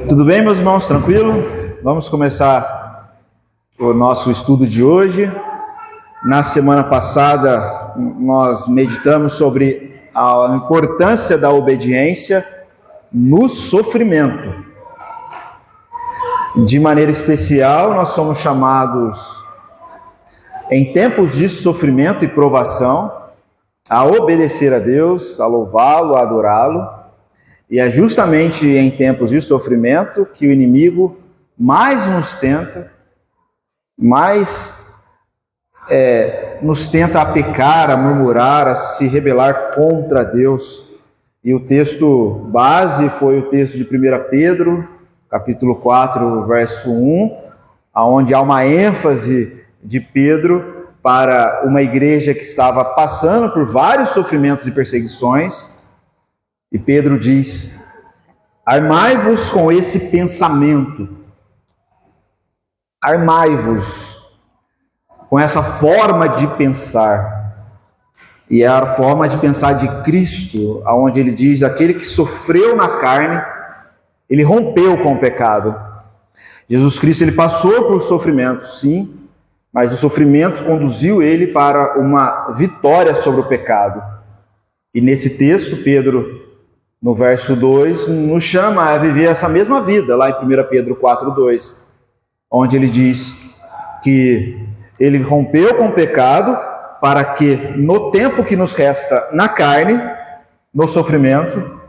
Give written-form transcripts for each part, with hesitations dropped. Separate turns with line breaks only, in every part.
Tudo bem, meus irmãos? Tranquilo? Vamos começar o nosso estudo de hoje. Na semana passada, nós meditamos sobre a importância da obediência no sofrimento. De maneira especial, nós somos chamados, em tempos de sofrimento e provação, a obedecer a Deus, a louvá-lo, a adorá-lo. E é justamente em tempos de sofrimento que o inimigo mais nos tenta, nos tenta a pecar, a murmurar, a se rebelar contra Deus. E o texto base foi o texto de 1 Pedro, capítulo 4, verso 1, onde há uma ênfase de Pedro para uma igreja que estava passando por vários sofrimentos e perseguições. E Pedro diz: armai-vos com esse pensamento, armai-vos com essa forma de pensar, e é a forma de pensar de Cristo, onde ele diz: aquele que sofreu na carne, ele rompeu com o pecado. Jesus Cristo, ele passou por sofrimento, sim, mas o sofrimento conduziu ele para uma vitória sobre o pecado. E nesse texto, Pedro, no verso 2, nos chama a viver essa mesma vida, lá em 1 Pedro 4, 2, onde ele diz que ele rompeu com o pecado para que, no tempo que nos resta na carne, no sofrimento,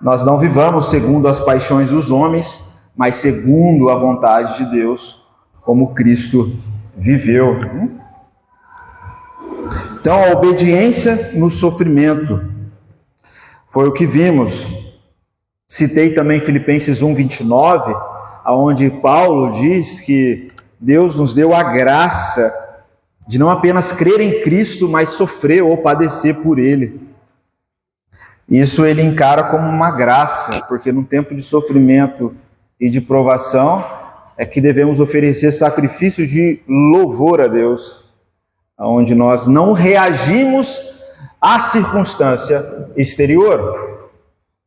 nós não vivamos segundo as paixões dos homens, mas segundo a vontade de Deus, como Cristo viveu. Então, a obediência no sofrimento foi o que vimos. Citei também Filipenses 1, 29, onde Paulo diz que Deus nos deu a graça de não apenas crer em Cristo, mas sofrer ou padecer por Ele. Isso ele encara como uma graça, porque no tempo de sofrimento e de provação é que devemos oferecer sacrifício de louvor a Deus, onde nós não reagimos à circunstância exterior,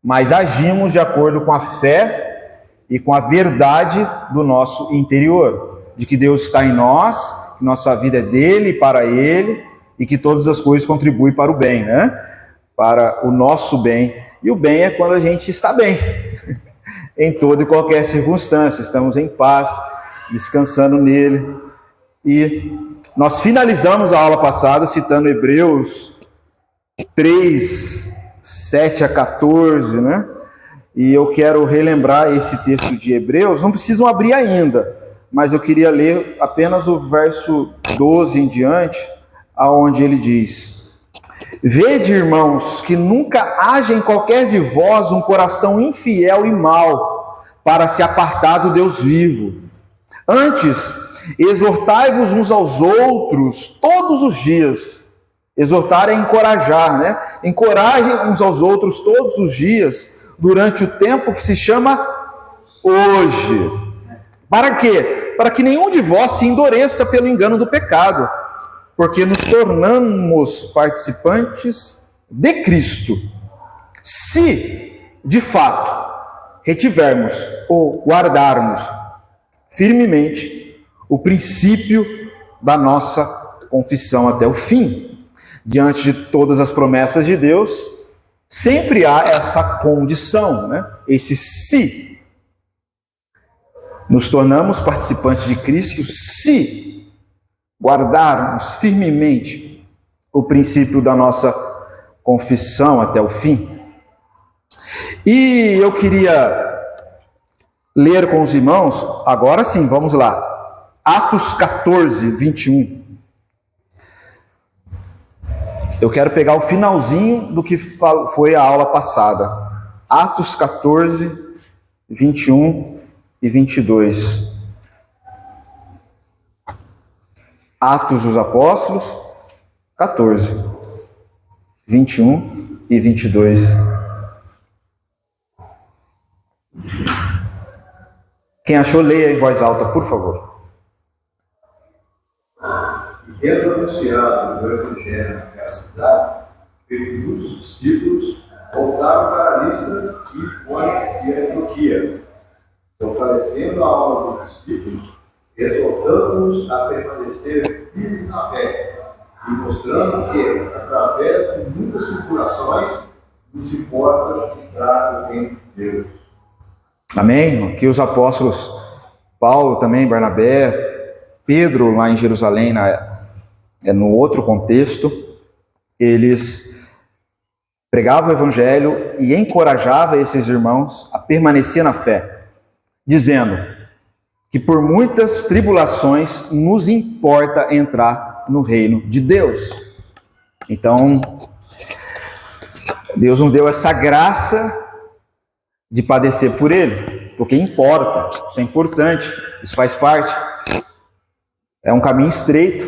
mas agimos de acordo com a fé e com a verdade do nosso interior, de que Deus está em nós, que nossa vida é dele e para ele, e que todas as coisas contribuem para o bem, para o nosso bem. E o bem é quando a gente está bem, em toda e qualquer circunstância, estamos em paz, descansando nele. E nós finalizamos a aula passada citando Hebreus 3, 7 a 14, E eu quero relembrar esse texto de Hebreus. Não precisam abrir ainda, mas eu queria ler apenas o verso 12 em diante, aonde ele diz: vede, irmãos, que nunca haja em qualquer de vós um coração infiel e mau, para se apartar do Deus vivo. Antes, exortai-vos uns aos outros todos os dias. Exortar é encorajar, Encorajem uns aos outros todos os dias, durante o tempo que se chama hoje. Para quê? Para que nenhum de vós se endureça pelo engano do pecado, porque nos tornamos participantes de Cristo, se, de fato, retivermos ou guardarmos firmemente o princípio da nossa confissão até o fim. Diante de todas as promessas de Deus, sempre há essa condição, esse se. Nos tornamos participantes de Cristo se guardarmos firmemente o princípio da nossa confissão até o fim. E eu queria ler com os irmãos, agora sim, vamos lá, Atos 14, 21. Eu quero pegar o finalzinho do que foi a aula passada. Atos 14, 21 e 22. Atos dos Apóstolos, 14, 21 e 22. Quem achou, leia em voz alta, por favor.
Tendo anunciado o Evangelho naquela cidade, fez muitos discípulos voltaram para Listra, Icônio e Antioquia, fortalecendo a alma dos discípulos, exortando-os a permanecer firmes na fé, e mostrando que, através de muitas tribulações, nos importa entrar no reino de Deus.
Amém? Que os apóstolos Paulo também, Barnabé, Pedro lá em Jerusalém, no outro contexto, eles pregavam o evangelho e encorajavam esses irmãos a permanecer na fé, dizendo que por muitas tribulações nos importa entrar no reino de Deus. Então, Deus nos deu essa graça de padecer por Ele, porque importa, isso é importante, isso faz parte. É um caminho estreito,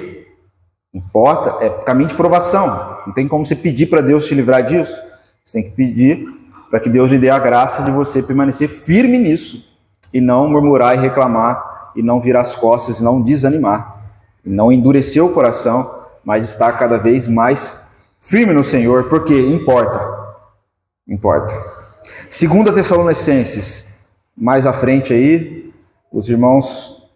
importa, é caminho de provação. Não tem como você pedir para Deus te livrar disso. Você tem que pedir para que Deus lhe dê a graça de você permanecer firme nisso, e não murmurar e reclamar, e não virar as costas, e não desanimar, e não endurecer o coração, mas estar cada vez mais firme no Senhor, porque importa. 2 Tessalonicenses, mais à frente aí, os irmãos,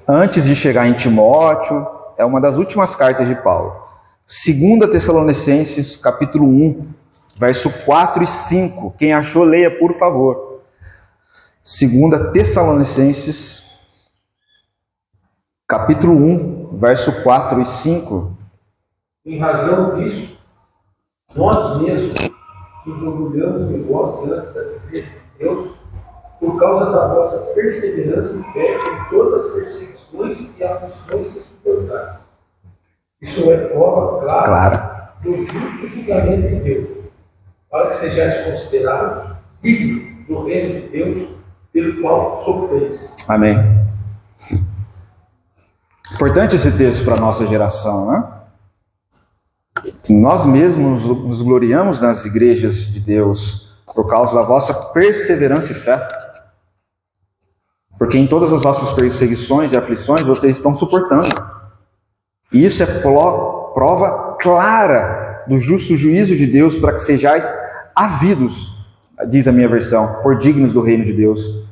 antes de chegar em Timóteo, é uma das últimas cartas de Paulo. 2 Tessalonicenses, capítulo 1, verso 4 e 5. Quem achou, leia, por favor. 2 Tessalonicenses, capítulo 1, verso 4 e 5.
Em razão disso, nós mesmos nos orgulhamos de vós diante das igrejas de Deus, por causa da vossa perseverança e fé em todas as perseguições e aflições que suportais. Isso é prova clara do justo julgamento de Deus, para que sejais considerados dignos do reino de Deus, pelo qual sofreis.
Amém. Importante esse texto para a nossa geração, né? Nós mesmos nos gloriamos nas igrejas de Deus por causa da vossa perseverança e fé. Porque em todas as vossas perseguições e aflições vocês estão suportando. E isso é prova clara do justo juízo de Deus para que sejais havidos, diz a minha versão, por dignos do reino de Deus,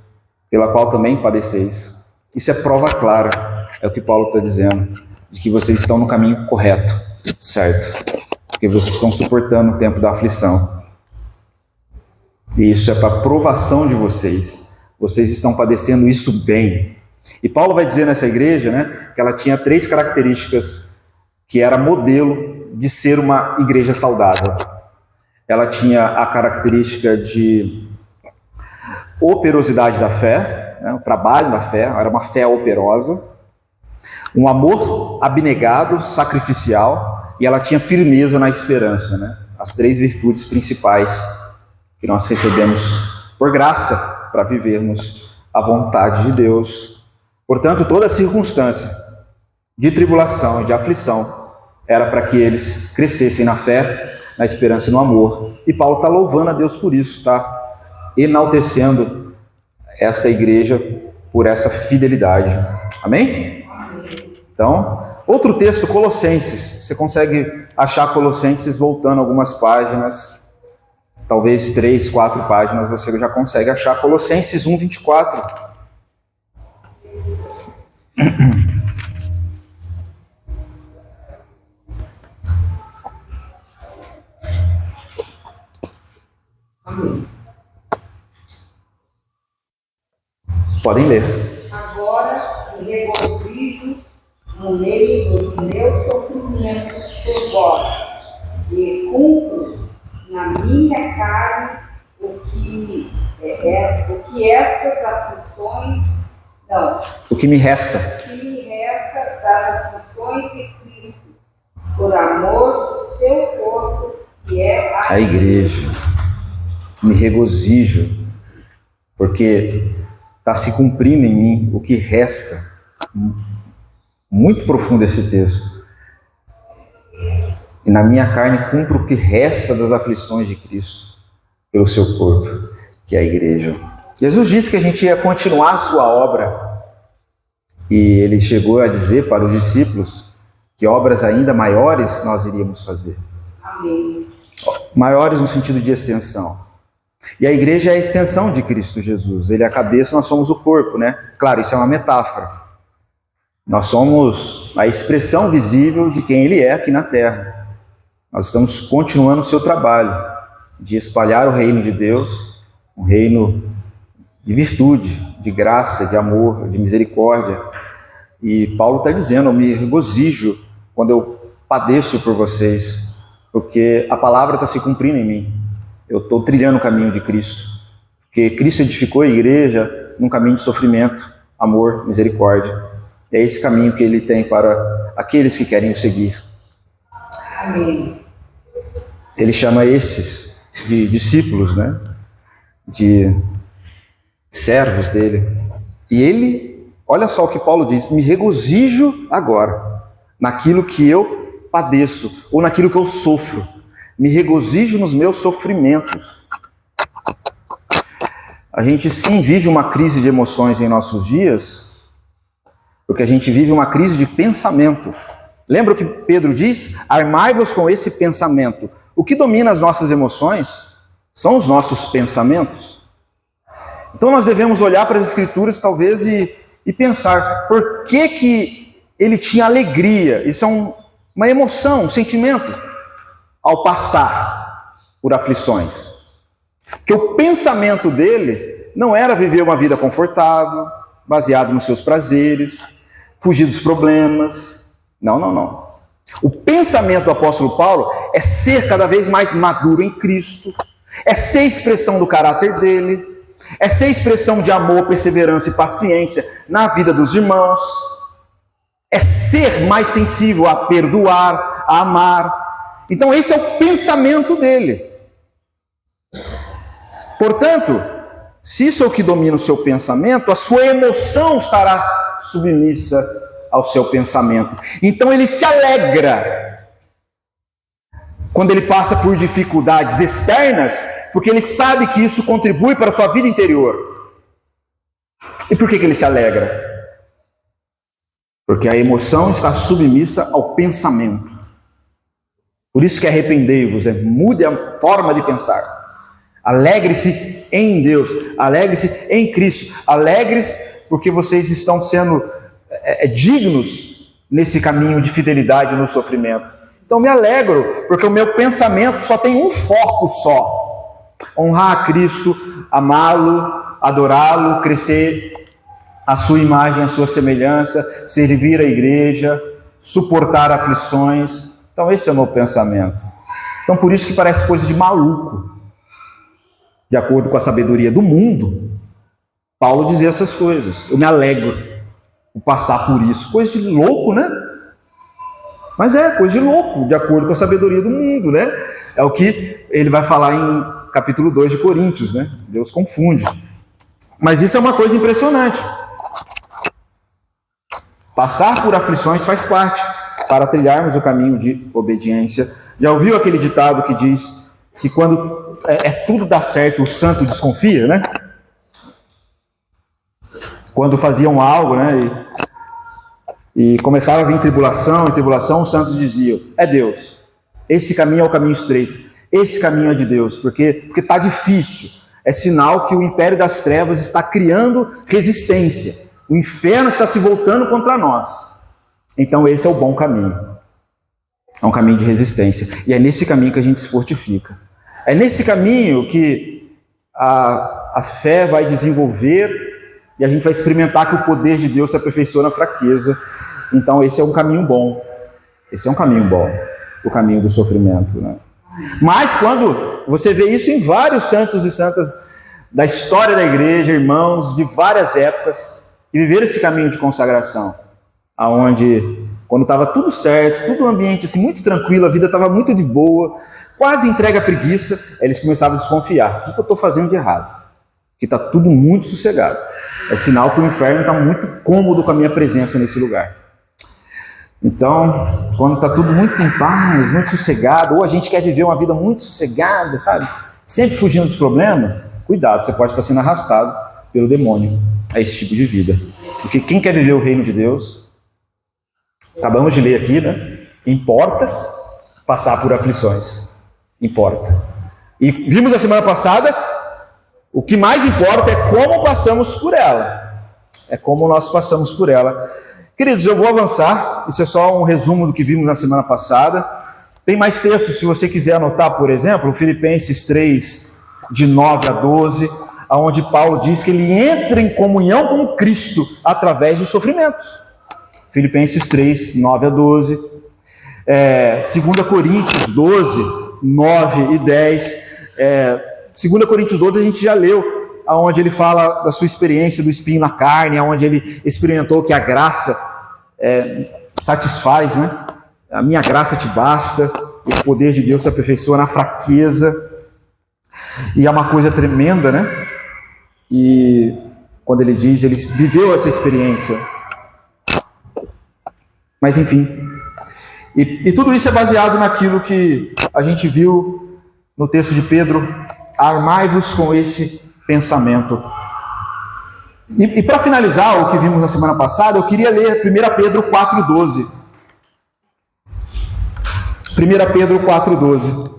pela qual também padeceis. Isso é prova clara, é o que Paulo está dizendo, de que vocês estão no caminho correto, certo? Porque vocês estão suportando o tempo da aflição. E isso é para provação de vocês. Vocês estão padecendo isso bem. E Paulo vai dizer nessa igreja, né, que ela tinha 3 características que era modelo de ser uma igreja saudável. Ela tinha a característica de operosidade da fé, né, o trabalho da fé, era uma fé operosa, um amor abnegado, sacrificial, e ela tinha firmeza na esperança, né? As 3 virtudes principais que nós recebemos por graça para vivermos a vontade de Deus. Portanto, toda circunstância de tribulação e de aflição era para que eles crescessem na fé, na esperança e no amor. E Paulo está louvando a Deus por isso, está enaltecendo esta igreja por essa fidelidade. Amém? Então, outro texto, Colossenses. Você consegue achar Colossenses voltando algumas páginas, talvez 3, 4 páginas, você já consegue achar Colossenses 1, 24. Podem ler.
Agora me regozijo no meio dos meus sofrimentos por vós, e cumpro na minha carne o que estas aflições não.
O que me resta.
O que me resta das aflições de Cristo, por amor do seu corpo, que é
a igreja. Me regozijo, porque está se cumprindo em mim o que resta. Muito profundo esse texto. E na minha carne cumpro o que resta das aflições de Cristo pelo seu corpo, que é a igreja. Jesus disse que a gente ia continuar a sua obra. E ele chegou a dizer para os discípulos que obras ainda maiores nós iríamos fazer.
Amém.
Maiores no sentido de extensão. E a igreja é a extensão de Cristo Jesus. Ele é a cabeça, nós somos o corpo, né? Claro, isso é uma metáfora. Nós somos a expressão visível de quem Ele é aqui na terra. Nós estamos continuando o seu trabalho de espalhar o reino de Deus, um reino de virtude, de graça, de amor, de misericórdia. E Paulo está dizendo, eu me regozijo quando eu padeço por vocês, porque a palavra está se cumprindo em mim. Eu estou trilhando o caminho de Cristo, porque Cristo edificou a igreja num caminho de sofrimento, amor, misericórdia. É esse caminho que Ele tem para aqueles que querem o seguir.
Amém.
Ele chama esses de discípulos, né? De servos dele. E ele, olha só o que Paulo diz, me regozijo agora naquilo que eu padeço, ou naquilo que eu sofro. Me regozijo nos meus sofrimentos. A gente sim vive uma crise de emoções em nossos dias, porque a gente vive uma crise de pensamento. Lembra o que Pedro diz? Armai-vos com esse pensamento. O que domina as nossas emoções são os nossos pensamentos. Então nós devemos olhar para as Escrituras talvez e pensar, por que ele tinha alegria? Isso é uma emoção, um sentimento, ao passar por aflições. Porque o pensamento dele não era viver uma vida confortável, baseado nos seus prazeres, fugir dos problemas. Não. O pensamento do apóstolo Paulo é ser cada vez mais maduro em Cristo, é ser expressão do caráter dele, é ser expressão de amor, perseverança e paciência na vida dos irmãos, é ser mais sensível a perdoar, a amar. Então esse é o pensamento dele. Portanto, se isso é o que domina o seu pensamento, a sua emoção estará submissa ao seu pensamento. Então ele se alegra quando ele passa por dificuldades externas, porque ele sabe que isso contribui para a sua vida interior. E por que ele se alegra? Porque a emoção está submissa ao pensamento. Por isso que arrependei-vos, mude a forma de pensar. Alegre-se em Deus, alegre-se em Cristo, alegre-se porque vocês estão sendo dignos nesse caminho de fidelidade no sofrimento. Então me alegro, porque o meu pensamento só tem um foco só: honrar a Cristo, amá-lo, adorá-lo, crescer a sua imagem, a sua semelhança, servir a igreja, suportar aflições. Então esse é o meu pensamento. Então por isso que parece coisa de maluco. De acordo com a sabedoria do mundo, Paulo dizia essas coisas. Eu me alegro por passar por isso. Coisa de louco, né? Mas é coisa de louco, de acordo com a sabedoria do mundo, né? É o que ele vai falar em capítulo 2 de Coríntios, né? Deus confunde. Mas isso é uma coisa impressionante. Passar por aflições faz parte para trilharmos o caminho de obediência. Já ouviu aquele ditado que diz que quando tudo dá certo, o santo desconfia, né? Quando faziam algo, né? E começava a vir tribulação, os santos diziam, é Deus. Esse caminho é o caminho estreito. Esse caminho é de Deus, porque está difícil. É sinal que o império das trevas está criando resistência. O inferno está se voltando contra nós. Então esse é o bom caminho. É um caminho de resistência. E é nesse caminho que a gente se fortifica. É nesse caminho que a fé vai desenvolver e a gente vai experimentar que o poder de Deus se aperfeiçoa na fraqueza. Então esse é um caminho bom. Esse é um caminho bom. O caminho do sofrimento, né? Mas quando você vê isso em vários santos e santas da história da igreja, irmãos de várias épocas, que viveram esse caminho de consagração, aonde quando estava tudo certo, todo um ambiente assim, muito tranquilo, a vida estava muito de boa, quase entrega à preguiça, eles começavam a desconfiar. O que eu estou fazendo de errado? Que está tudo muito sossegado. É sinal que o inferno está muito cômodo com a minha presença nesse lugar. Então, quando está tudo muito em paz, muito sossegado, ou a gente quer viver uma vida muito sossegada, sabe? Sempre fugindo dos problemas, cuidado, você pode estar sendo arrastado pelo demônio a esse tipo de vida. Porque quem quer viver o reino de Deus, acabamos de ler aqui, né? Importa passar por aflições. Importa. E vimos na semana passada, o que mais importa é como passamos por ela. É como nós passamos por ela. Queridos, eu vou avançar. Isso é só um resumo do que vimos na semana passada. Tem mais textos, se você quiser anotar, por exemplo, Filipenses 3, de 9 a 12, onde Paulo diz que ele entra em comunhão com Cristo através dos sofrimentos. Filipenses 3, 9 a 12. 2 Coríntios 12, 9 e 10. 2 Coríntios 12 a gente já leu, onde ele fala da sua experiência do espinho na carne, onde ele experimentou que a graça satisfaz, né? A minha graça te basta, o poder de Deus se aperfeiçoa na fraqueza. E é uma coisa tremenda, né? E quando ele diz, ele viveu essa experiência. Mas enfim. E tudo isso é baseado naquilo que a gente viu no texto de Pedro. Armai-vos com esse pensamento. E para finalizar o que vimos na semana passada, eu queria ler 1 Pedro 4,12. 1 Pedro 4,12.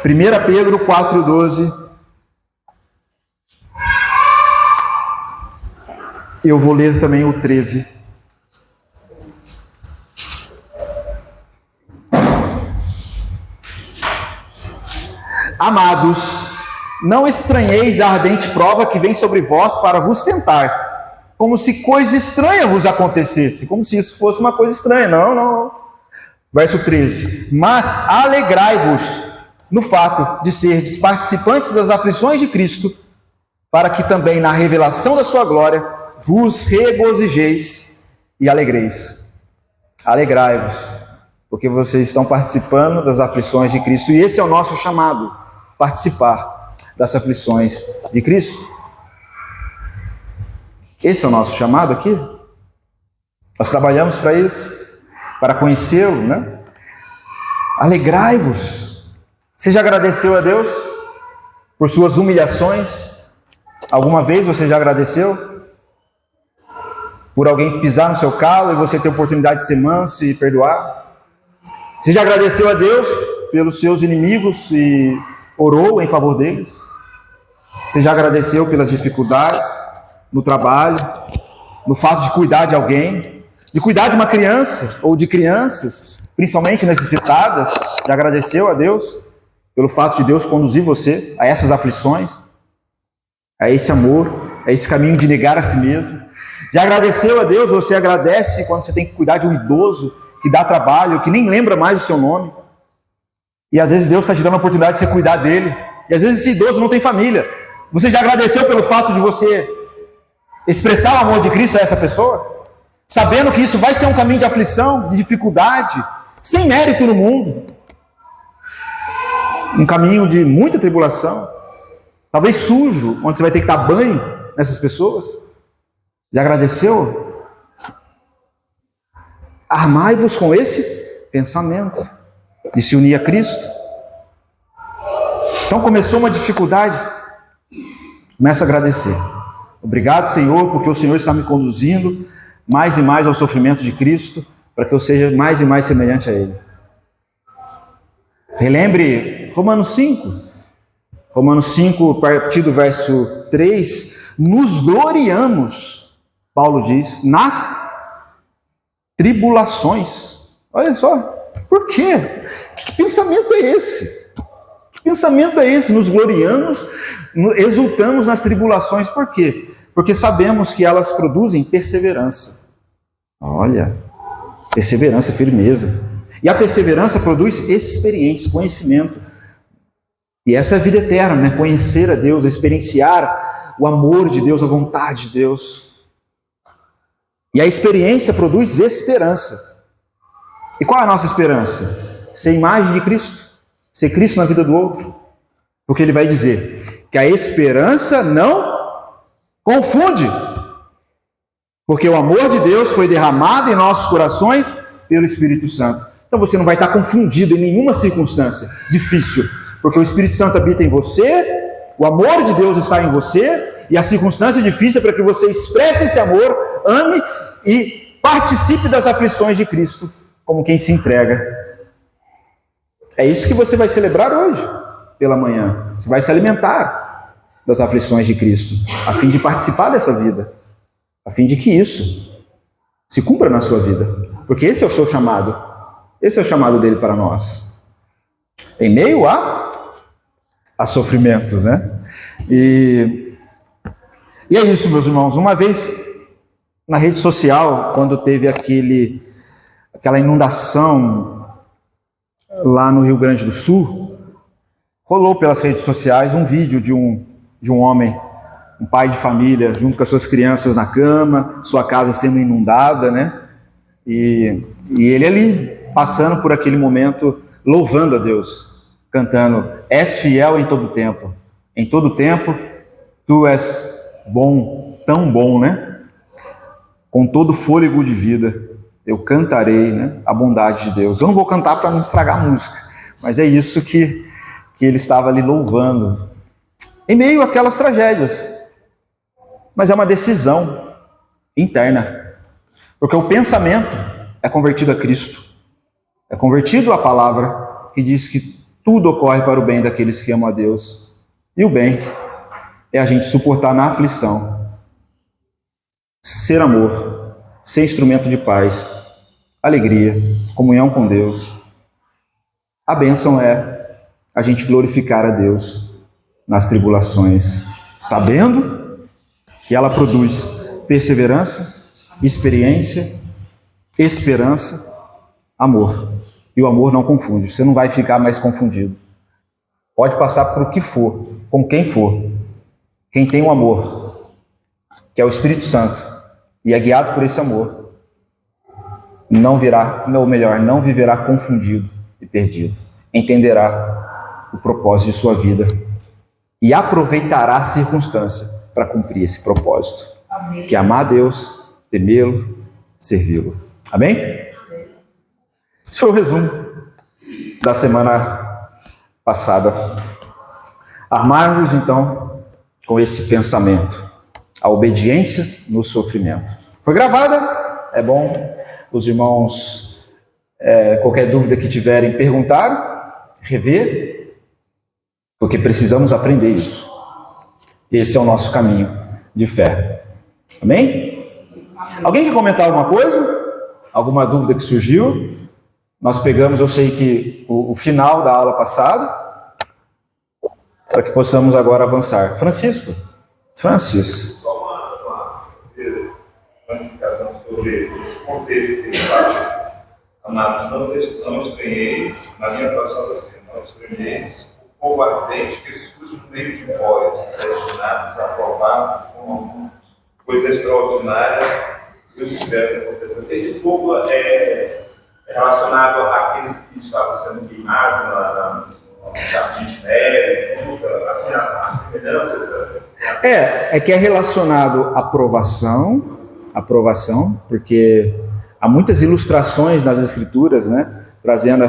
1 Pedro 4,12. Eu vou ler também o 13. Amados, não estranheis a ardente prova que vem sobre vós para vos tentar, como se coisa estranha vos acontecesse, como se isso fosse uma coisa estranha. Não. Verso 13. Mas alegrai-vos no fato de serdes participantes das aflições de Cristo, para que também na revelação da sua glória vos regozijeis e alegreis. Alegrai-vos, porque vocês estão participando das aflições de Cristo, e esse é o nosso chamado, participar das aflições de Cristo. Esse é o nosso chamado aqui. Nós trabalhamos para isso, para conhecê-lo, né? Alegrai-vos. Você já agradeceu a Deus por suas humilhações? Alguma vez você já agradeceu? Por alguém pisar no seu calo e você ter a oportunidade de ser manso e perdoar? Você já agradeceu a Deus pelos seus inimigos e orou em favor deles? Você já agradeceu pelas dificuldades no trabalho, no fato de cuidar de alguém, de cuidar de uma criança ou de crianças, principalmente necessitadas? Já agradeceu a Deus pelo fato de Deus conduzir você a essas aflições, a esse amor, a esse caminho de negar a si mesmo? Já agradeceu a Deus? Você agradece quando você tem que cuidar de um idoso que dá trabalho, que nem lembra mais o seu nome? E às vezes Deus está te dando a oportunidade de você cuidar dele. E às vezes esse idoso não tem família. Você já agradeceu pelo fato de você expressar o amor de Cristo a essa pessoa? Sabendo que isso vai ser um caminho de aflição, de dificuldade, sem mérito no mundo. Um caminho de muita tribulação. Talvez sujo, onde você vai ter que dar banho nessas pessoas. Já agradeceu? Armai-vos com esse pensamento de se unir a Cristo. Então começou uma dificuldade, começa a agradecer. Obrigado, Senhor, porque o Senhor está me conduzindo mais e mais ao sofrimento de Cristo, para que eu seja mais e mais semelhante a Ele. Relembre Romanos 5. Romanos 5, a partir do verso 3, nos gloriamos, Paulo diz, nas tribulações. Olha só, por quê? Que pensamento é esse? Que pensamento é esse? Nos gloriamos, exultamos nas tribulações. Por quê? Porque sabemos que elas produzem perseverança. Olha, perseverança, firmeza. E a perseverança produz experiência, conhecimento. E essa é a vida eterna, né? Conhecer a Deus, experienciar o amor de Deus, a vontade de Deus. E a experiência produz esperança. E qual é a nossa esperança? Ser imagem de Cristo. Ser Cristo na vida do outro. Porque ele vai dizer que a esperança não confunde. Porque o amor de Deus foi derramado em nossos corações pelo Espírito Santo. Então você não vai estar confundido em nenhuma circunstância difícil. Porque o Espírito Santo habita em você, o amor de Deus está em você, E a circunstância difícil é para que você expresse esse amor, ame e participe das aflições de Cristo, como quem se entrega. É isso que você vai celebrar hoje, pela manhã. Você vai se alimentar das aflições de Cristo, a fim de participar dessa vida, a fim de que isso se cumpra na sua vida. Porque esse é o seu chamado. Esse é o chamado dele para nós. Em meio a sofrimentos, né? E é isso, meus irmãos. Uma vez na rede social, quando teve aquela inundação lá no Rio Grande do Sul, rolou pelas redes sociais um vídeo de um homem, um pai de família, junto com as suas crianças na cama, sua casa sendo inundada, né? E ele ali, passando por aquele momento, louvando a Deus, cantando: és fiel em todo tempo. Em todo tempo, tu és bom, tão bom, né? Com todo fôlego de vida, eu cantarei, né, a bondade de Deus. Eu não vou cantar para não estragar a música, mas é isso que ele estava ali louvando, em meio àquelas tragédias. Mas é uma decisão interna, porque o pensamento é convertido a Cristo, é convertido à palavra que diz que tudo ocorre para o bem daqueles que amam a Deus. E o bem é a gente suportar na aflição, ser amor, ser instrumento de paz, alegria, comunhão com Deus. A bênção é a gente glorificar a Deus nas tribulações, sabendo que ela produz perseverança, experiência, esperança, amor. E o amor não confunde, você não vai ficar mais confundido. Pode passar por o que for, com quem for. Quem tem o amor, que é o Espírito Santo, e é guiado por esse amor, não viverá confundido e perdido. Entenderá o propósito de sua vida e aproveitará a circunstância para cumprir esse propósito. Amém. Que é amar a Deus, temê-lo, servi-lo. Amém? Esse foi o resumo da semana passada. Armarmos então com esse pensamento, a obediência no sofrimento. Foi gravada, é bom os irmãos, qualquer dúvida que tiverem, perguntar, rever, porque precisamos aprender isso. Esse é o nosso caminho de fé. Amém? Alguém quer comentar alguma coisa? Alguma dúvida que surgiu? Nós pegamos, eu sei que o final da aula passada, para que possamos agora avançar. Francisco? Francis.
Só uma explicação sobre esse contexto que ele fala. Amados, não estranheis, na minha tradução assim, não estranheis o fogo ardente que surge no meio de vós, destinados a provar-vos como alguma coisa extraordinária que os estivesse acontecendo. Esse fogo é relacionado àqueles que estavam sendo queimados no jardim de neve, assim, as semelhanças.
É que é relacionado à aprovação, porque há muitas ilustrações nas Escrituras, né, trazendo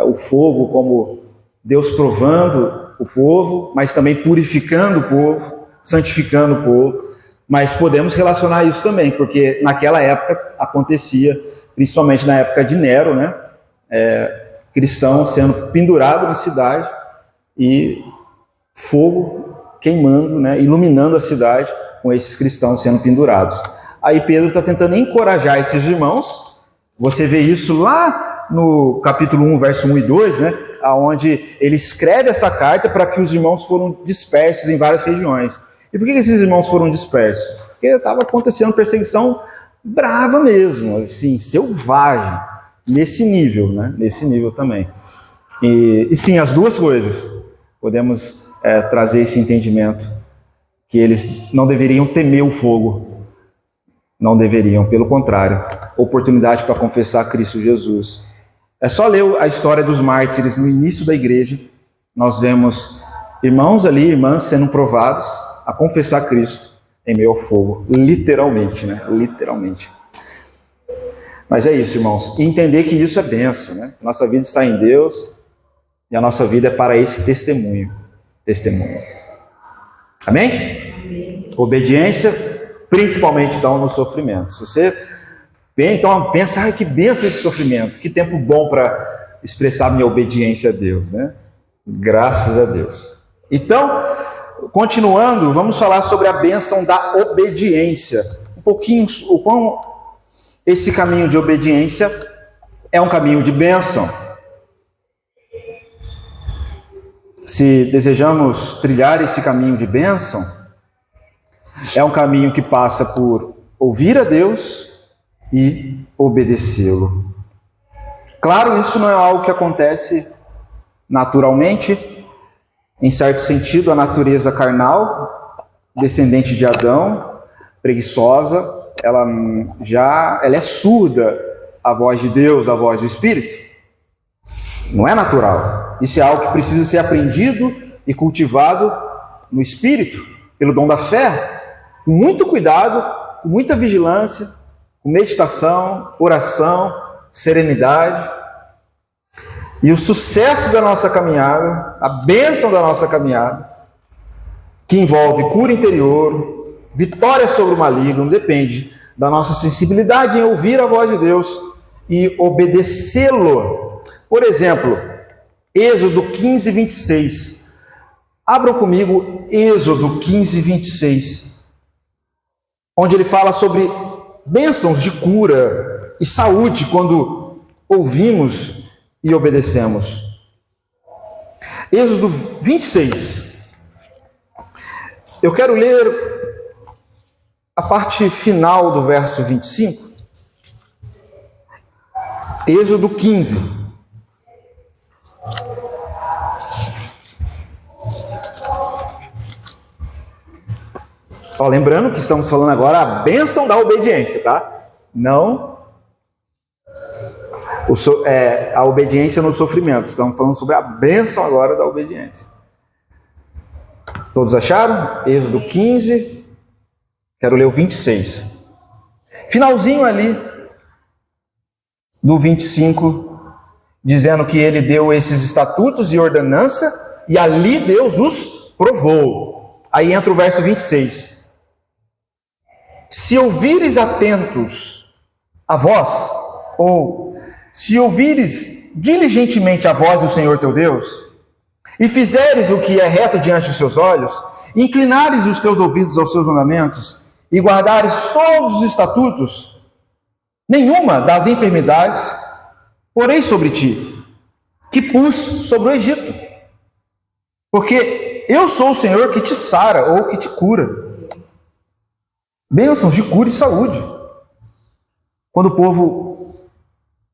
o fogo como Deus provando o povo, mas também purificando o povo, santificando o povo. Mas podemos relacionar isso também, porque naquela época acontecia, principalmente na época de Nero, né, cristãos sendo pendurados na cidade e fogo queimando, né, iluminando a cidade com esses cristãos sendo pendurados. Aí Pedro está tentando encorajar esses irmãos. Você vê isso lá no capítulo 1, verso 1 e 2, né, onde ele escreve essa carta para que os irmãos foram dispersos em várias regiões. E por que esses irmãos foram dispersos? Porque estava acontecendo perseguição brava mesmo, assim, selvagem, nesse nível, né, nesse nível também. E sim, as duas coisas. Podemos trazer esse entendimento, que eles não deveriam temer o fogo, não deveriam, pelo contrário, oportunidade para confessar Cristo Jesus. É só ler a história dos mártires no início da igreja, nós vemos irmãos ali, irmãs sendo provados a confessar Cristo em meio ao fogo, literalmente, né? Literalmente. Mas é isso, irmãos, e entender que isso é bênção, né? Nossa vida está em Deus e a nossa vida é para esse testemunho. Amém? Obediência, principalmente então no sofrimento. Se você então pensa, que benção esse sofrimento, que tempo bom para expressar minha obediência a Deus, né? Graças a Deus. Então, continuando, vamos falar sobre a bênção da obediência. Um pouquinho, o quão esse caminho de obediência é um caminho de bênção. Se desejamos trilhar esse caminho de bênção, é um caminho que passa por ouvir a Deus e obedecê-lo. Claro, isso não é algo que acontece naturalmente. Em certo sentido, a natureza carnal, descendente de Adão, preguiçosa, ela é surda à voz de Deus, à voz do Espírito. Não é natural. Isso é algo que precisa ser aprendido e cultivado no Espírito, pelo dom da fé, com muito cuidado, com muita vigilância, com meditação, oração, serenidade. E o sucesso da nossa caminhada, a bênção da nossa caminhada, que envolve cura interior, vitória sobre o maligno, depende da nossa sensibilidade em ouvir a voz de Deus e obedecê-lo. Por exemplo, Êxodo 15, 26. Abram comigo Êxodo 15, 26, onde ele fala sobre bênçãos de cura e saúde quando ouvimos e obedecemos. Êxodo 26. Eu quero ler a parte final do verso 25. Êxodo 15. Lembrando que estamos falando agora a bênção da obediência, tá? Não a obediência no sofrimento. Estamos falando sobre a bênção agora da obediência. Todos acharam? Êxodo 15. Quero ler o 26. Finalzinho ali do 25, dizendo que ele deu esses estatutos e ordenança, e ali Deus os provou. Aí entra o verso 26. Se ouvires atentos a voz, ou se ouvires diligentemente a voz do Senhor teu Deus, e fizeres o que é reto diante dos seus olhos, inclinares os teus ouvidos aos seus mandamentos, e guardares todos os estatutos, nenhuma das enfermidades porei sobre ti, que pus sobre o Egito. Porque eu sou o Senhor que te sara ou que te cura. Bênçãos de cura e saúde. Quando o povo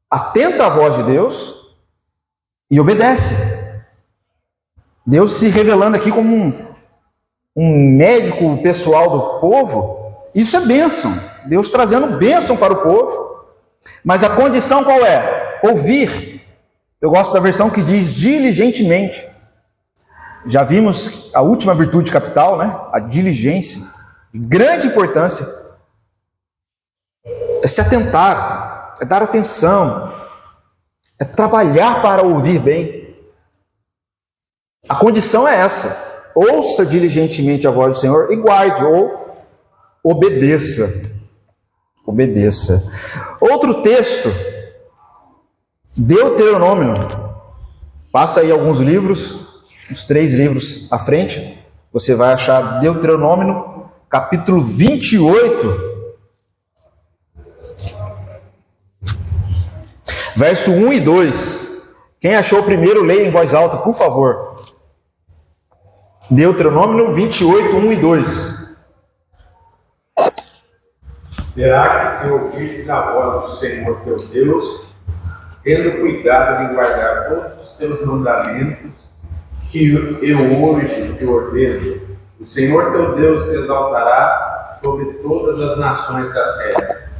atenta à voz de Deus e obedece. Deus se revelando aqui como um médico pessoal do povo. Isso é bênção. Deus trazendo bênção para o povo. Mas a condição qual é? Ouvir. Eu gosto da versão que diz diligentemente. Já vimos a última virtude capital, né? A diligência. De grande importância. É se atentar. É dar atenção. É trabalhar para ouvir bem. A condição é essa. Ouça diligentemente a voz do Senhor e guarde, ou obedeça. Obedeça. Outro texto, Deuteronômio. Passa aí alguns livros, uns 3 livros à frente. Você vai achar Deuteronômio, capítulo 28. Verso 1 e 2. Quem achou o primeiro, leia em voz alta, por favor. Deuteronômio 28, 1 e 2.
Será que se ouvirdes a voz do Senhor teu Deus, tendo cuidado de guardar todos os seus mandamentos, que eu hoje te ordeno, o Senhor teu Deus te exaltará sobre todas as nações da terra,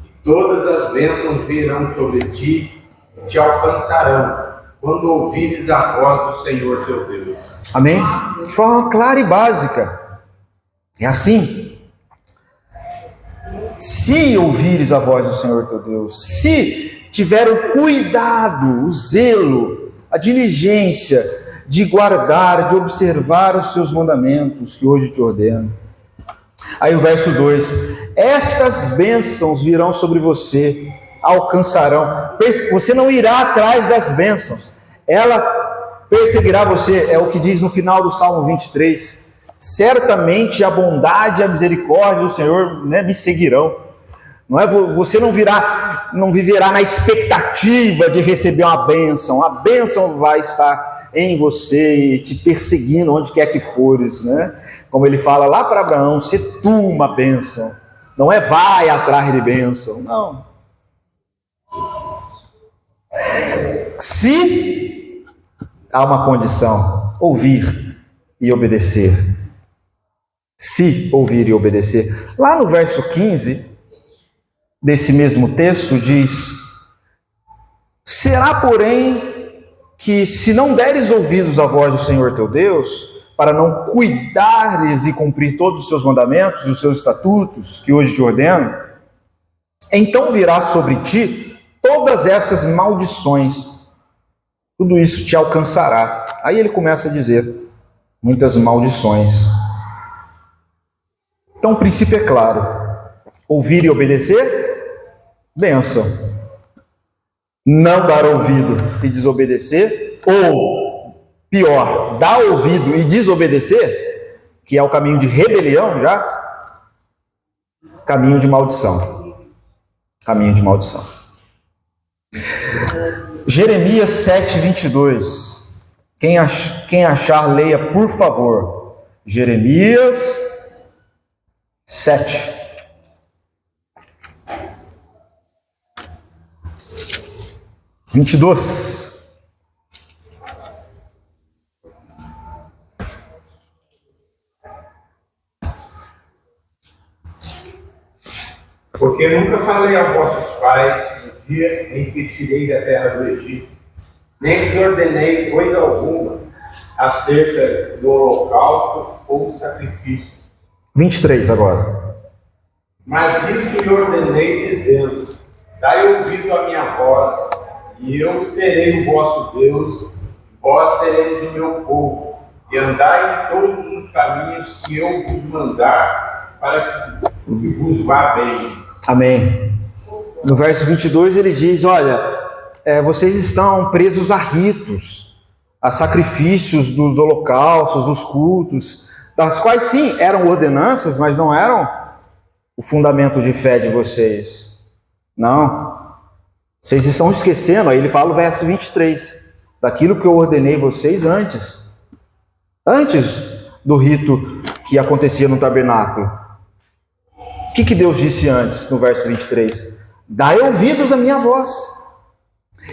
e todas as bênçãos virão sobre ti e te alcançarão, quando ouvires a voz do Senhor teu Deus.
Amém? De forma clara e básica. É assim. Se ouvires a voz do Senhor teu Deus, se tiver o cuidado, o zelo, a diligência de guardar, de observar os seus mandamentos que hoje te ordeno, Aí o verso 2: estas bênçãos virão sobre você, alcançarão. Você não irá atrás das bênçãos, ela perseguirá você. É o que diz no final do Salmo 23. Certamente a bondade e a misericórdia do Senhor, né, me seguirão. Não é, você não viverá na expectativa de receber uma bênção. A bênção vai estar em você e te perseguindo onde quer que fores, né? Como ele fala lá para Abraão: se tu uma bênção. Não é vai atrás de bênção, não. Se há uma condição: ouvir e obedecer. Se ouvir e obedecer. Lá no verso 15 desse mesmo texto diz: será, porém, que se não deres ouvidos à voz do Senhor teu Deus, para não cuidares e cumprir todos os seus mandamentos e os seus estatutos que hoje te ordeno, então virá sobre ti todas essas maldições, tudo isso te alcançará. Aí ele começa a dizer muitas maldições. Então o princípio é claro: ouvir e obedecer, bênção. Não dar ouvido e desobedecer, ou pior, dar ouvido e desobedecer, que é o caminho de rebelião já, caminho de maldição. Caminho de maldição. Jeremias 7, 22. Quem achar, leia, por favor. Jeremias 7.
Porque nunca falei a vossos pais no dia em que tirei da terra do Egito, nem que ordenei coisa alguma acerca do holocausto ou sacrifício.
23 agora.
Mas isso lhe ordenei, dizendo: dai ouvido à minha voz, e eu serei o vosso Deus, vós sereis o meu povo, e andai em todos os caminhos que eu vos mandar, para que vos vá bem.
Amém. No verso 22 ele diz: olha, vocês estão presos a ritos, a sacrifícios dos holocaustos, dos cultos, das quais sim, eram ordenanças, mas não eram o fundamento de fé de vocês. Não. Vocês estão esquecendo, aí ele fala o verso 23, daquilo que eu ordenei vocês antes do rito que acontecia no tabernáculo. O que Deus disse antes, no verso 23? Dai ouvidos à minha voz,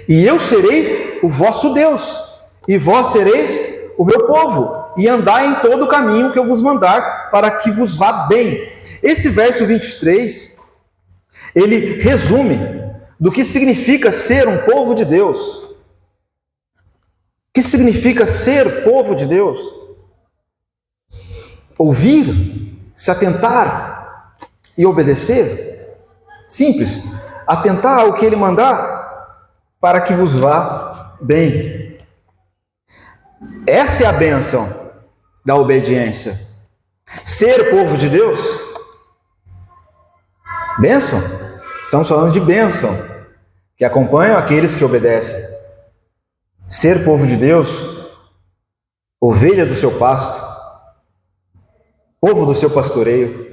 e eu serei o vosso Deus, e vós sereis o meu povo, e andai em todo o caminho que eu vos mandar, para que vos vá bem. Esse verso 23, ele resume do que significa ser um povo de Deus. O que significa ser povo de Deus? Ouvir, se atentar e obedecer. Simples. Atentar ao que ele mandar, para que vos vá bem. Essa é a bênção da obediência. Ser povo de Deus, bênção. Estamos falando de bênção, que acompanham aqueles que obedecem. Ser povo de Deus, ovelha do seu pasto, povo do seu pastoreio.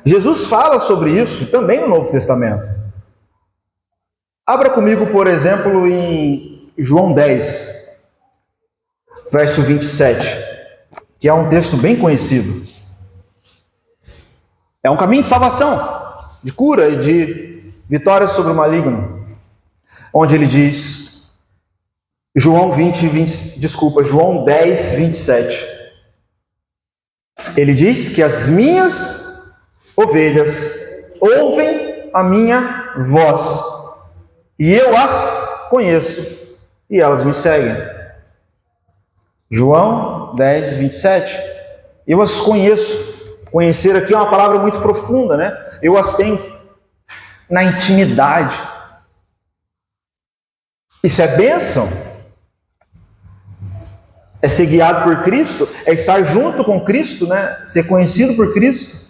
Jesus fala sobre isso também no Novo Testamento. Abra comigo, por exemplo, em João 10, verso 27, que é um texto bem conhecido. É um caminho de salvação, de cura e de vitória sobre o maligno, onde ele diz, João 10, 27. Ele diz que as minhas ovelhas ouvem a minha voz, e eu as conheço, e elas me seguem. João 10, 27. Eu as conheço. Conhecer aqui é uma palavra muito profunda, né? Eu as tenho na intimidade. Isso é bênção? é ser guiado por Cristo, é estar junto com Cristo, né? Ser conhecido por Cristo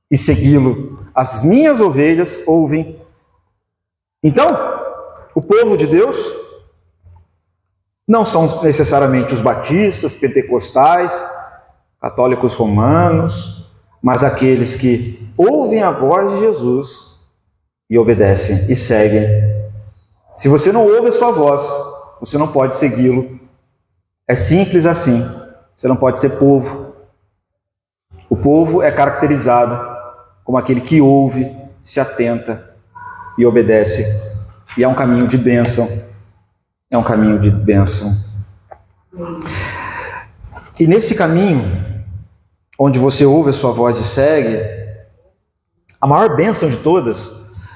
e segui-lo. As minhas ovelhas ouvem. Então, o povo de Deus não são necessariamente os batistas, pentecostais, católicos romanos, mas aqueles que ouvem a voz de Jesus e obedecem e seguem. Se você não ouve a sua voz, você não pode segui-lo. É simples assim. Você não pode ser povo. O povo é caracterizado como aquele que ouve, se atenta e obedece. E é um caminho de bênção. É um caminho de bênção. E nesse caminho, onde você ouve a sua voz e segue, a maior bênção de todas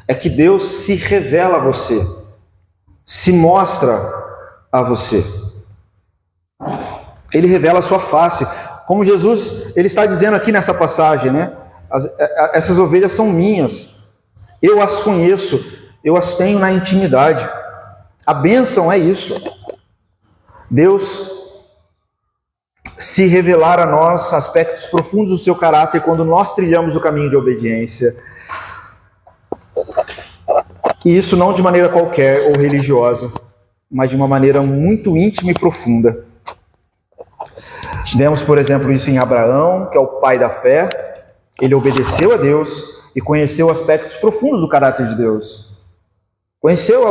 é que Deus se revela a você, se mostra a você. Ele revela a sua face. Como Jesus, ele está dizendo aqui nessa passagem, né? Essas ovelhas são minhas. Eu as conheço. Eu as tenho na intimidade. A bênção é isso. Deus se revelar a nós aspectos profundos do seu caráter quando nós trilhamos o caminho de obediência. E isso não de maneira qualquer ou religiosa, mas de uma maneira muito íntima e profunda. Vemos, por exemplo, isso em Abraão, que é o pai da fé. Ele obedeceu a Deus e conheceu aspectos profundos do caráter de Deus. Conheceu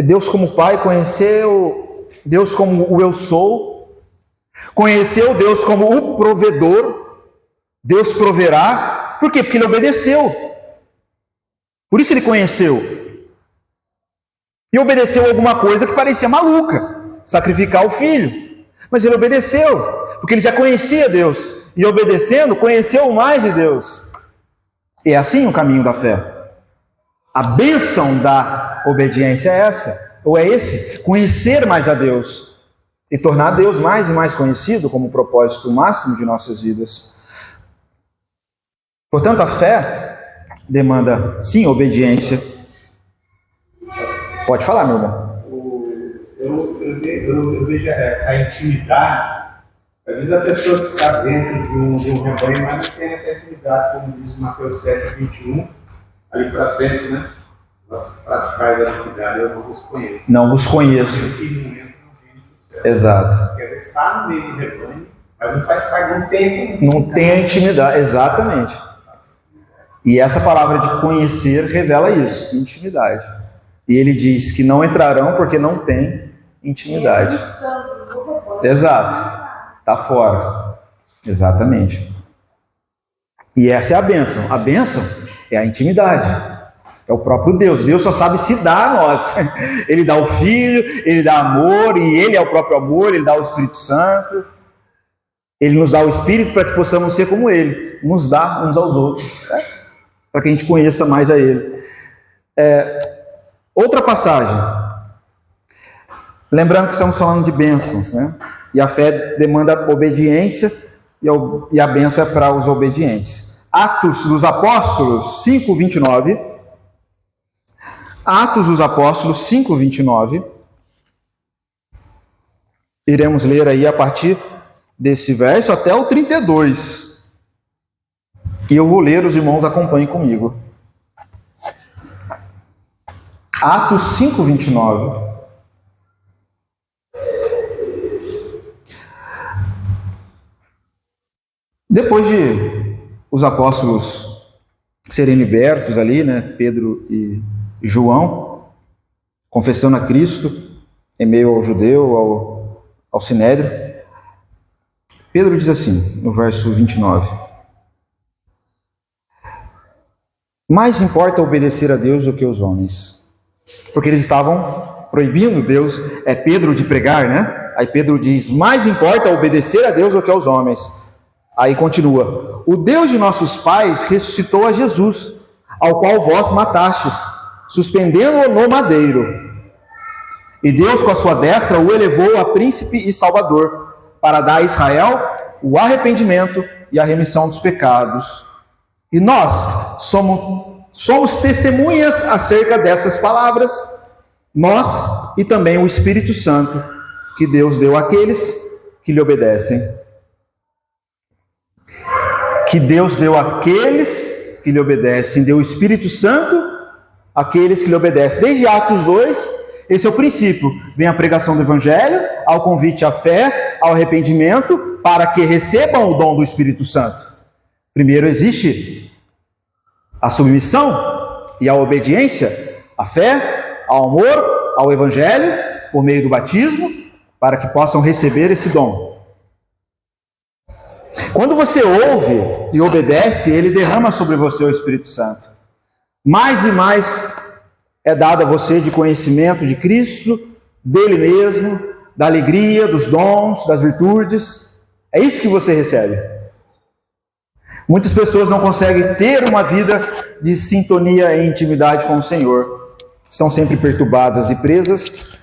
Deus como pai, conheceu Deus como o eu sou, conheceu Deus como o provedor. Deus proverá. Por quê? Porque ele obedeceu. Por isso ele conheceu. E obedeceu alguma coisa que parecia maluca, sacrificar o filho. Mas ele obedeceu, porque ele já conhecia Deus. E obedecendo, conheceu mais de Deus. E é assim o caminho da fé. A bênção da obediência é essa, ou é esse, conhecer mais a Deus. E tornar Deus mais e mais conhecido como propósito máximo de nossas vidas. Portanto, a fé demanda, sim, obediência. Pode falar, meu irmão.
Eu vejo essa intimidade. Às vezes a pessoa que está dentro de um rebanho, mas não tem essa intimidade, como diz Mateus 7:21, ali para frente, né? Nós praticais da iniquidade, eu não vos conheço.
Não vos conheço. Exato.
Quer dizer, está no meio do rebanho, mas não faz parte,
não tem a intimidade, exatamente. E essa palavra de conhecer revela isso, intimidade. E ele diz que não entrarão porque não tem intimidade. Exato. Está fora. Exatamente. E essa é a bênção. A bênção é a intimidade. É o próprio Deus. Deus só sabe se dar a nós. Ele dá o Filho, Ele dá amor, e Ele é o próprio amor, Ele dá o Espírito Santo. Ele nos dá o Espírito para que possamos ser como Ele. Nos dá uns aos outros. Para que a gente conheça mais a Ele. Outra passagem. Lembrando que estamos falando de bênçãos, né? E a fé demanda obediência, e a bênção é para os obedientes. Atos dos Apóstolos 5:29. Atos dos Apóstolos 5:29. Iremos ler aí a partir desse verso até o 32. E eu vou ler, os irmãos acompanhem comigo. Atos 5:29. Depois de os apóstolos serem libertos ali, né, Pedro e João, confessando a Cristo em meio ao judeu, ao sinédrio, Pedro diz assim, no verso 29: mais importa obedecer a Deus do que os homens. Porque eles estavam proibindo Pedro de pregar, né? Aí Pedro diz, mais importa obedecer a Deus do que aos homens. Aí continua, o Deus de nossos pais ressuscitou a Jesus, ao qual vós matastes, suspendendo-o no madeiro. E Deus com a sua destra o elevou a príncipe e salvador, para dar a Israel o arrependimento e a remissão dos pecados. E nós somos testemunhas acerca dessas palavras, nós e também o Espírito Santo, que Deus deu àqueles que lhe obedecem. Que Deus deu àqueles que lhe obedecem, deu o Espírito Santo àqueles que lhe obedecem. Desde Atos 2, esse é o princípio. Vem a pregação do Evangelho, ao convite à fé, ao arrependimento, para que recebam o dom do Espírito Santo. Primeiro existe a submissão e a obediência, a fé, ao amor, ao Evangelho, por meio do batismo, para que possam receber esse dom. Quando você ouve e obedece, ele derrama sobre você o Espírito Santo. Mais e mais é dado a você de conhecimento de Cristo, dele mesmo, da alegria, dos dons, das virtudes. É isso que você recebe. Muitas pessoas não conseguem ter uma vida de sintonia e intimidade com o Senhor. Estão sempre perturbadas e presas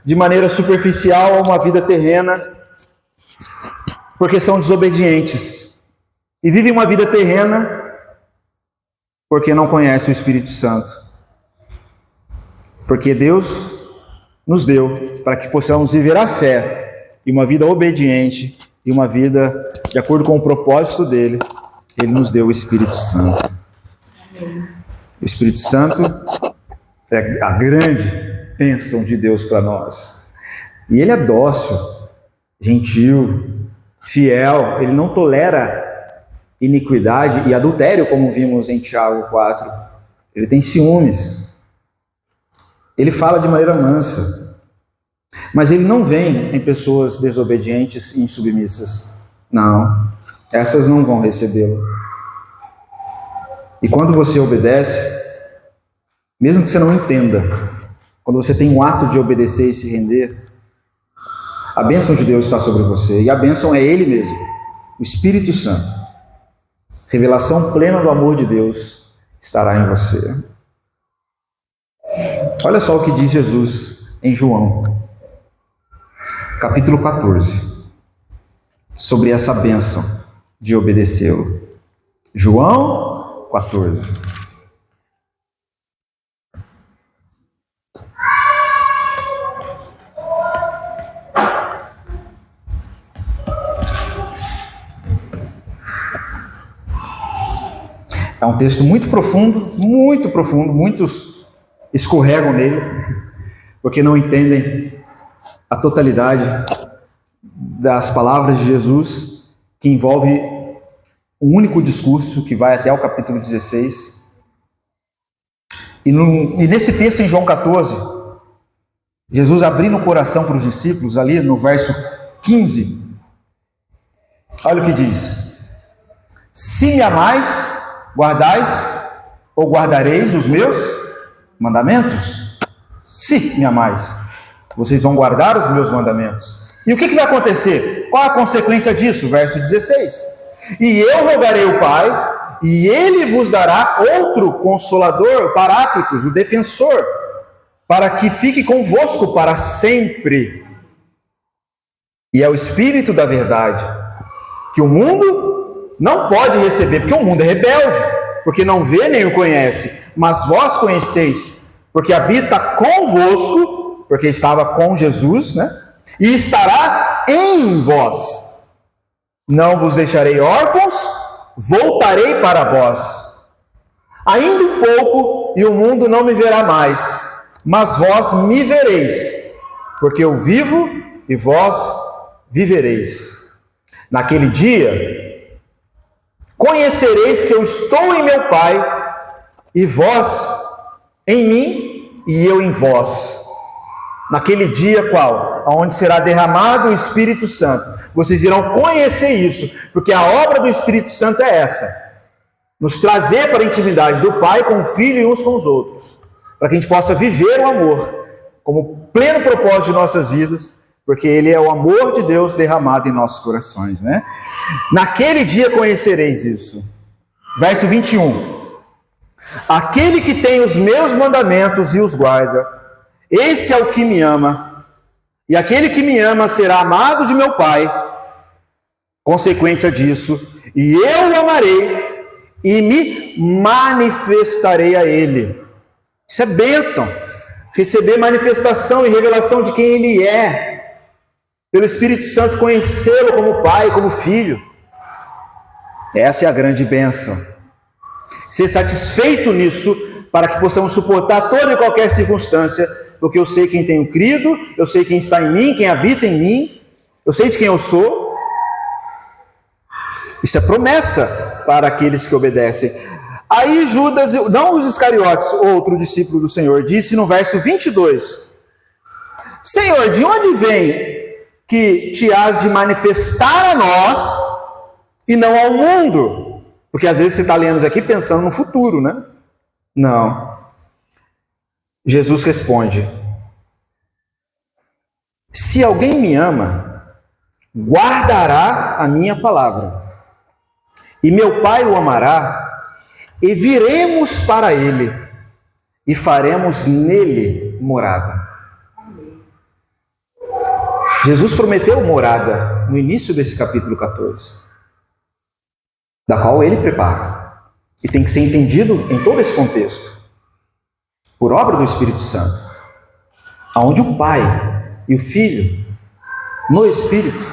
de maneira superficial a uma vida terrena, porque são desobedientes. E vivem uma vida terrena porque não conhecem o Espírito Santo. Porque Deus nos deu para que possamos viver a fé e uma vida obediente e uma vida de acordo com o propósito dele. Ele nos deu o Espírito Santo. O Espírito Santo é a grande bênção de Deus para nós. E ele é dócil, gentil, fiel. Ele não tolera iniquidade e adultério, como vimos em Tiago 4. Ele tem ciúmes. Ele fala de maneira mansa. Mas ele não vem em pessoas desobedientes e insubmissas. Não. Essas não vão recebê-lo. E quando você obedece, mesmo que você não entenda, quando você tem um ato de obedecer e se render, a bênção de Deus está sobre você. E a bênção é Ele mesmo, o Espírito Santo. Revelação plena do amor de Deus estará em você. Olha só o que diz Jesus em João, capítulo 14, sobre essa bênção de obedecê-lo. João 14. É um texto muito profundo, muitos escorregam nele, porque não entendem a totalidade das palavras de Jesus, que envolve um único discurso que vai até o capítulo 16. E nesse texto em João 14, Jesus abrindo o coração para os discípulos, ali no verso 15, olha o que diz: se me amais, guardais ou guardareis os meus mandamentos? Se me amais, vocês vão guardar os meus mandamentos. E o que vai acontecer? Qual a consequência disso? Verso 16. E eu rogarei ao Pai, e Ele vos dará outro Consolador, o Paráclitos, o Defensor, para que fique convosco para sempre. E é o Espírito da verdade, que o mundo não pode receber, porque o mundo é rebelde, porque não vê nem o conhece. Mas vós conheceis, porque habita convosco, porque estava com Jesus, né? E estará em vós. Não vos deixarei órfãos, voltarei para vós. Ainda um pouco, e o mundo não me verá mais, mas vós me vereis, porque eu vivo e vós vivereis. Naquele dia, conhecereis que eu estou em meu Pai, e vós em mim, e eu em vós. Naquele dia qual? Onde será derramado o Espírito Santo. Vocês irão conhecer isso, porque a obra do Espírito Santo é essa: nos trazer para a intimidade do Pai com o Filho e uns com os outros, para que a gente possa viver o amor como pleno propósito de nossas vidas, porque Ele é o amor de Deus derramado em nossos corações, né? Naquele dia conhecereis isso. Verso 21. Aquele que tem os meus mandamentos e os guarda, esse é o que me ama. E aquele que me ama será amado de meu Pai. Consequência disso, e eu o amarei e me manifestarei a Ele. Isso é bênção. Receber manifestação e revelação de quem Ele é. pelo Espírito Santo conhecê-lo como Pai, como Filho. Essa é a grande bênção. Ser satisfeito nisso, para que possamos suportar toda e qualquer circunstância, porque eu sei quem tenho crido, eu sei quem está em mim, quem habita em mim, eu sei de quem eu sou. Isso é promessa para aqueles que obedecem. Aí Judas, não os Iscariotes, outro discípulo do Senhor, disse no verso 22, Senhor, de onde vem que te has de manifestar a nós e não ao mundo? Porque às vezes você está lendo isso aqui pensando no futuro, né? Não. Jesus responde, se alguém me ama, guardará a minha palavra, e meu Pai o amará, e viremos para ele, e faremos nele morada. Jesus prometeu morada no início desse capítulo 14, da qual ele prepara, e tem que ser entendido em todo esse contexto, por obra do Espírito Santo, aonde o Pai e o Filho, no Espírito,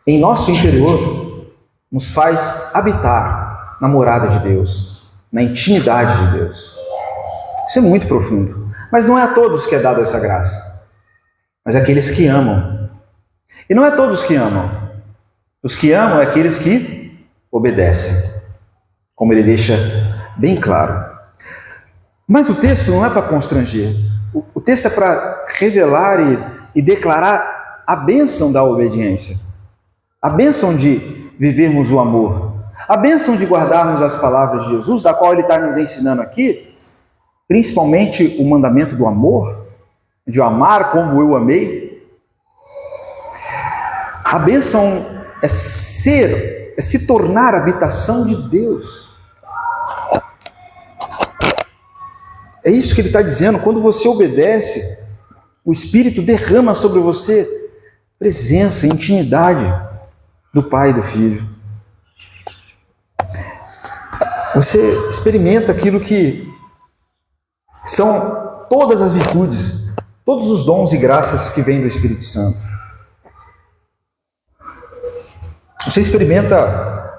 em nosso interior, nos faz habitar na morada de Deus, na intimidade de Deus. Isso é muito profundo, mas não é a todos que é dada essa graça, mas aqueles que amam. E não é todos que amam. Os que amam é aqueles que obedecem, como ele deixa bem claro. Mas o texto não é para constranger. O texto é para revelar e declarar a bênção da obediência. A bênção de vivermos o amor. A bênção de guardarmos as palavras de Jesus, da qual ele está nos ensinando aqui, principalmente o mandamento do amor, de amar como eu amei. A bênção é se tornar habitação de Deus. É isso que ele está dizendo. Quando você obedece, o Espírito derrama sobre você presença, intimidade do Pai e do Filho. Você experimenta aquilo que são todas as virtudes, todos os dons e graças que vêm do Espírito Santo. Você experimenta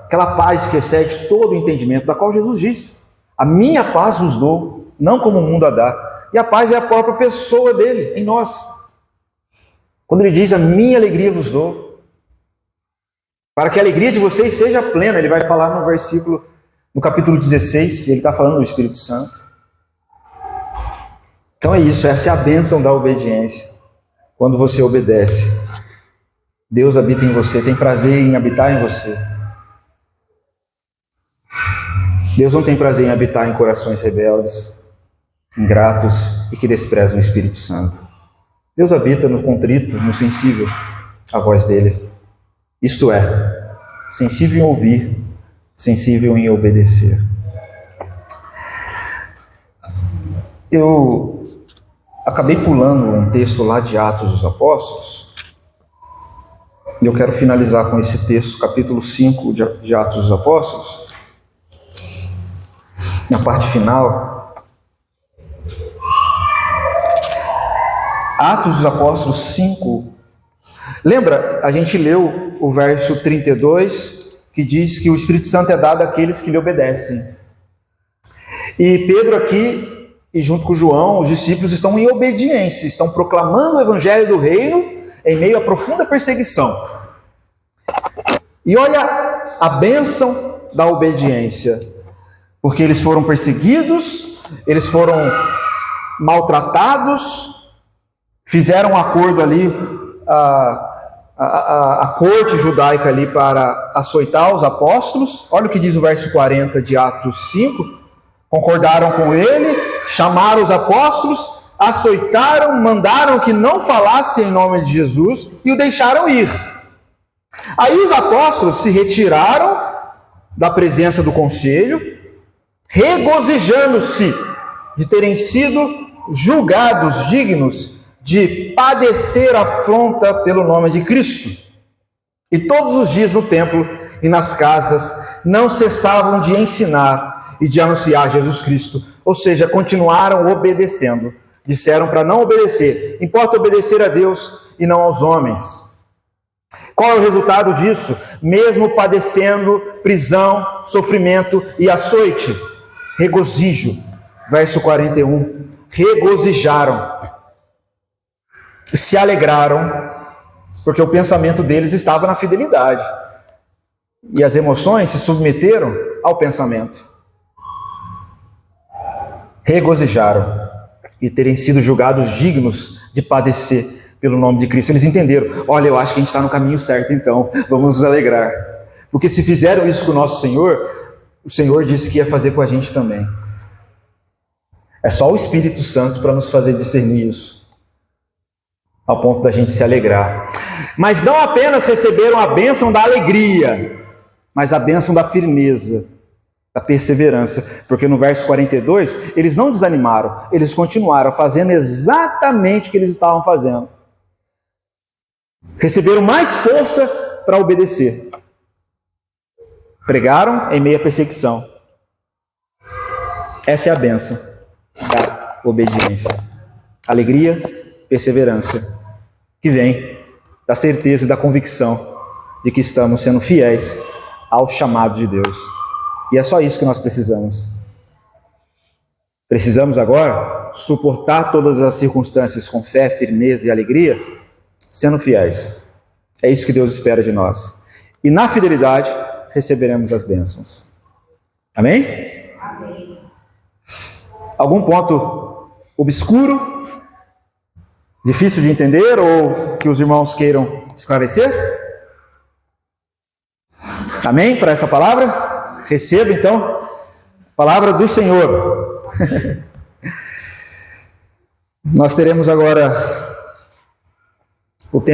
aquela paz que excede todo o entendimento, da qual Jesus diz, a minha paz vos dou, não como o mundo a dá. E a paz é a própria pessoa dele, em nós. Quando ele diz, a minha alegria vos dou, para que a alegria de vocês seja plena, ele vai falar no versículo, no capítulo 16, ele está falando do Espírito Santo. Então é isso, essa é a bênção da obediência. Quando você obedece, Deus habita em você, tem prazer em habitar em você. Deus não tem prazer em habitar em corações rebeldes, ingratos e que desprezam o Espírito Santo. Deus habita no contrito, no sensível à voz dele. Isto é, sensível em ouvir, sensível em obedecer. Eu acabei pulando um texto lá de Atos dos Apóstolos, e eu quero finalizar com esse texto, capítulo 5 de Atos dos Apóstolos, na parte final. Atos dos Apóstolos 5. Lembra, a gente leu o verso 32, que diz que o Espírito Santo é dado àqueles que lhe obedecem. E Pedro aqui, e junto com João, os discípulos estão em obediência, estão proclamando o evangelho do reino em meio à profunda perseguição. E olha a bênção da obediência, porque eles foram perseguidos, eles foram maltratados, fizeram um acordo ali, a corte judaica ali para açoitar os apóstolos. Olha o que diz o verso 40 de Atos 5. Concordaram com ele, chamaram os apóstolos, açoitaram, mandaram que não falasse em nome de Jesus e o deixaram ir. Aí os apóstolos se retiraram da presença do conselho, regozijando-se de terem sido julgados dignos de padecer afronta pelo nome de Cristo. E todos os dias no templo e nas casas não cessavam de ensinar e de anunciar Jesus Cristo. Ou seja, continuaram obedecendo. Disseram para não obedecer. Importa obedecer a Deus e não aos homens. Qual é o resultado disso? Mesmo padecendo prisão, sofrimento e açoite, regozijo. Verso 41. Regozijaram, se alegraram, porque o pensamento deles estava na fidelidade. E as emoções se submeteram ao pensamento. Regozijaram e terem sido julgados dignos de padecer pelo nome de Cristo. Eles entenderam, olha, eu acho que a gente está no caminho certo, então vamos nos alegrar. Porque se fizeram isso com o nosso Senhor, o Senhor disse que ia fazer com a gente também. É só o Espírito Santo para nos fazer discernir isso, ao ponto da gente se alegrar. Mas não apenas receberam a bênção da alegria, mas a bênção da firmeza, da perseverança, porque no verso 42, eles não desanimaram, eles continuaram fazendo exatamente o que eles estavam fazendo. Receberam mais força para obedecer. Pregaram em meio à perseguição. Essa é a bênção da obediência. Alegria, perseverança, que vem da certeza e da convicção de que estamos sendo fiéis aos chamados de Deus. E é só isso que nós precisamos. Precisamos agora suportar todas as circunstâncias com fé, firmeza e alegria, sendo fiéis. É isso que Deus espera de nós. E na fidelidade receberemos as bênçãos. Amém?
Amém.
Algum ponto obscuro, difícil de entender ou que os irmãos queiram esclarecer? Amém? Para essa palavra? Receba então a palavra do Senhor. Nós teremos agora o tempo